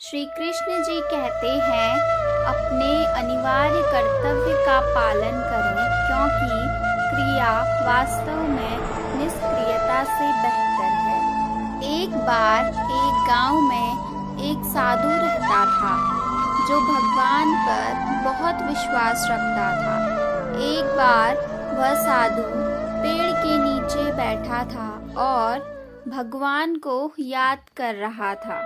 श्री कृष्ण जी कहते हैं अपने अनिवार्य कर्तव्य का पालन करें, क्योंकि क्रिया वास्तव में निष्क्रियता से बेहतर है। एक बार एक गांव में एक साधु रहता था जो भगवान पर बहुत विश्वास रखता था। एक बार वह साधु पेड़ के नीचे बैठा था और भगवान को याद कर रहा था,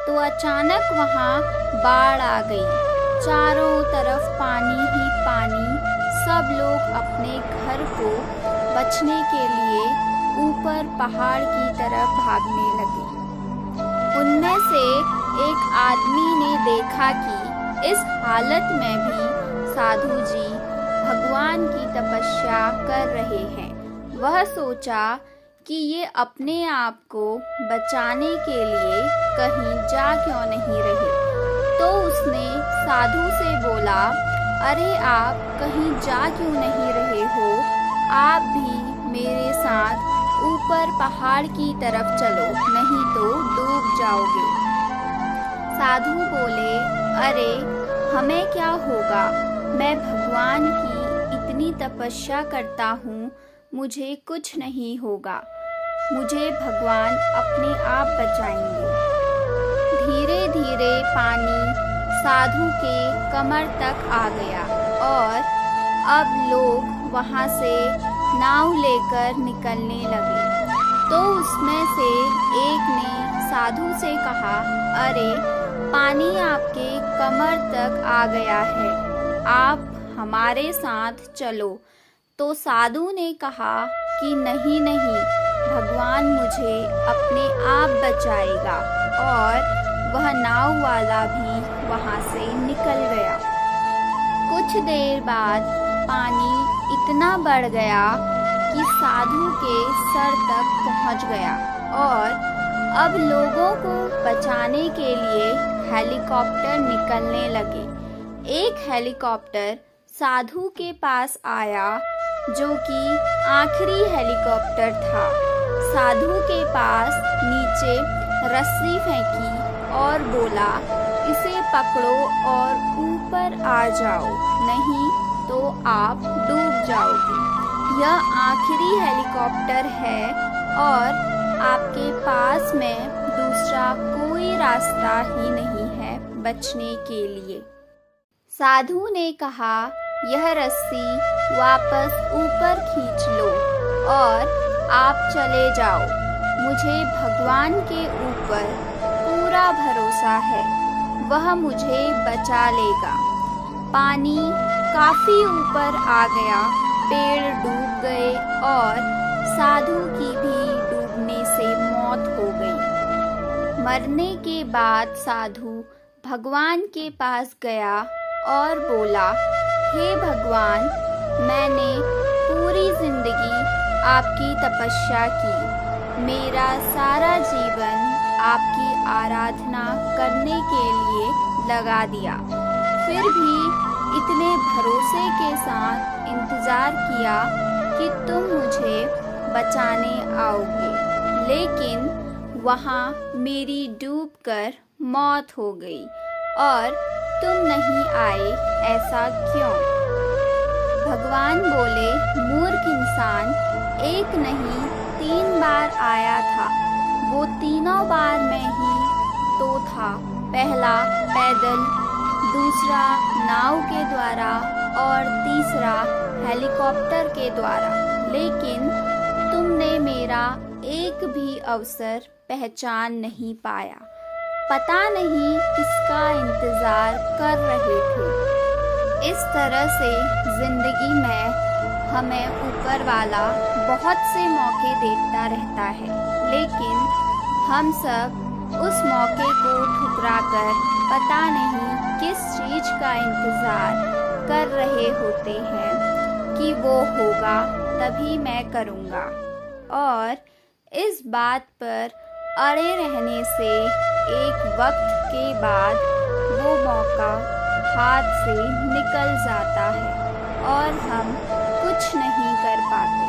तो अचानक वहाँ बाढ़ आ गई। चारों तरफ पानी ही पानी। सब लोग अपने घर को बचने के लिए ऊपर पहाड़ की तरफ भागने लगे। उनमें से एक आदमी ने देखा कि इस हालत में भी साधु जी भगवान की तपस्या कर रहे हैं। वह सोचा कि ये अपने आप को बचाने के लिए कहीं जा क्यों नहीं रहे। तो उसने साधु से बोला, अरे आप कहीं जा क्यों नहीं रहे हो? आप भी मेरे साथ ऊपर पहाड़ की तरफ चलो, नहीं तो डूब जाओगे। साधु बोले, अरे हमें क्या होगा, मैं भगवान की इतनी तपस्या करता हूँ, मुझे कुछ नहीं होगा, मुझे भगवान अपने आप बचाएंगे। धीरे धीरे पानी साधु के कमर तक आ गया और अब लोग वहाँ से नाव लेकर निकलने लगे। तो उसमें से एक ने साधु से कहा, अरे पानी आपके कमर तक आ गया है, आप हमारे साथ चलो। तो साधु ने कहा कि नहीं नहीं, भगवान मुझे अपने आप बचाएगा। और वह नाव वाला भी वहाँ से निकल गया। कुछ देर बाद पानी इतना बढ़ गया कि साधु के सर तक पहुँच गया और अब लोगों को बचाने के लिए हेलीकॉप्टर निकलने लगे। एक हेलीकॉप्टर साधु के पास आया, जो कि आखिरी हेलीकॉप्टर था। साधु के पास नीचे रस्सी फेंकी और बोला, इसे पकड़ो और ऊपर आ जाओ, नहीं तो आप डूब जाओगे। यह आखिरी हेलीकॉप्टर है और आपके पास में दूसरा कोई रास्ता ही नहीं है बचने के लिए। साधु ने कहा, यह रस्सी वापस ऊपर खींच लो और आप चले जाओ। मुझे भगवान के ऊपर पूरा भरोसा है, वह मुझे बचा लेगा। पानी काफी ऊपर आ गया, पेड़ डूब गए और साधु की भी डूबने से मौत हो गई। मरने के बाद साधु भगवान के पास गया और बोला, हे भगवान, मैंने पूरी जिंदगी आपकी तपस्या की, मेरा सारा जीवन आपकी आराधना करने के लिए लगा दिया, फिर भी इतने भरोसे के साथ इंतजार किया कि तुम मुझे बचाने आओगे, लेकिन वहाँ मेरी डूबकर मौत हो गई और तुम नहीं आए, ऐसा क्यों? भगवान बोले, मूर्ख इंसान, एक नहीं 3 बार आया था, वो तीनों बार में ही तो था। पहला पैदल, दूसरा नाव के द्वारा और तीसरा हेलीकॉप्टर के द्वारा, लेकिन तुमने मेरा एक भी अवसर पहचान नहीं पाया। पता नहीं किसका इंतजार कर रहे थे। इस तरह से जिंदगी में हमें ऊपर वाला बहुत से मौके देता रहता है, लेकिन हम सब उस मौके को ठुकराकर पता नहीं किस चीज का इंतजार कर रहे होते हैं कि वो होगा तभी मैं करूँगा। और इस बात पर अड़े रहने से एक वक्त के बाद वो मौका हाथ से निकल जाता है और हम कुछ नहीं कर पाते।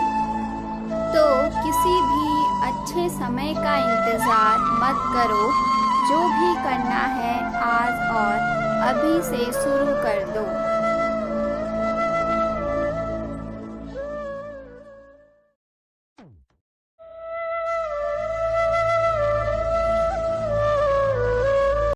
तो किसी भी अच्छे समय का इंतज़ार मत करो, जो भी करना है से शुरू कर दो।